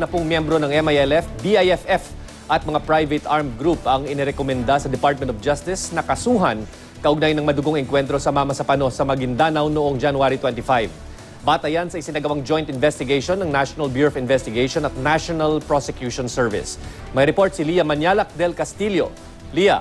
na pong miyembro ng MILF, BIFF at mga private armed group ang inirekomenda sa Department of Justice na kasuhan kaugnay ng madugong engkwentro sa Mama Sapano sa Maguindanao noong January 25. Batayan sa isinagawang joint investigation ng National Bureau of Investigation at National Prosecution Service. May report si Lia Manyalak del Castillo. Lia.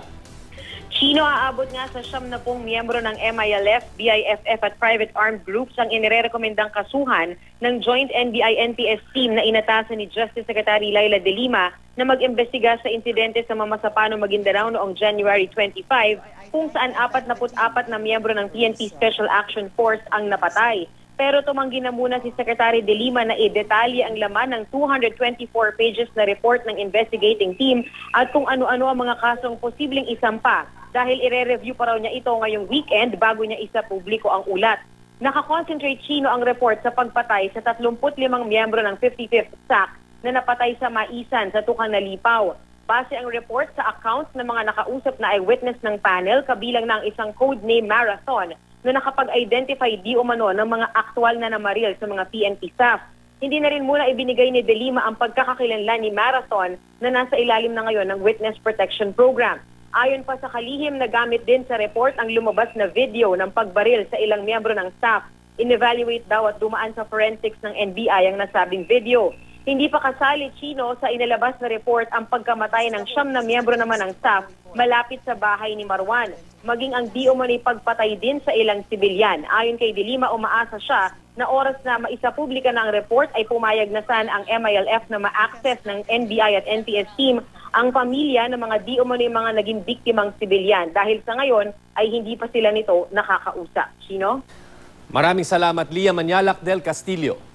Chino, aabot nga sa 70 miyembro ng MILF, BIFF at private armed groups ang inirekomendang kasuhan ng Joint NBI-NPS team na inatasan ni Justice Secretary Leila De Lima na mag-imbestiga sa insidente sa Mama Sapano, Maguindanao noong January 25 kung saan 44 na miyembro ng PNP Special Action Force ang napatay. Pero tumanggi na muna si Secretary De Lima na i-detalye ang laman ng 224 pages na report ng investigating team at kung ano-ano ang mga kasong posibleng isampa dahil ire-review pa raw niya ito ngayong weekend bago niya isa publiko ang ulat. Nakakonsentrate Chino ang report sa pagpatay sa 35 miyembro ng 55th SAC na napatay sa Maisan sa Tukang Nalipaw. Base ang report sa accounts ng mga nakausap na eyewitness ng panel kabilang ng isang codename Marathon na nakapag-identify di umano ng mga aktwal na namaril sa mga PNP staff. Hindi na rin muna ibinigay ni De Lima ang pagkakakilanlan ni Marathon na nasa ilalim na ngayon ng Witness Protection Program. Ayon pa sa kalihim, nagamit din sa report ang lumabas na video ng pagbaril sa ilang miyembro ng staff. In-evaluate daw at dumaan sa forensics ng NBI ang nasabing video. Hindi pa kasali, Chino, sa inilabas na report ang pagkamatay ng 9 na miyembro naman ng staff malapit sa bahay ni Marwan. Maging ang di umano'y pagpatay din sa ilang sibilyan. Ayon kay De Lima, umaasa siya na oras na maisapublika na ang report ay pumayag na sana ang MILF na ma-access ng NBI at NPS team ang pamilya ng mga di umano'y mga naging biktimang sibilyan dahil sa ngayon ay hindi pa sila nito nakakausap. Chino? Maraming salamat, Lia Manyalak del Castillo.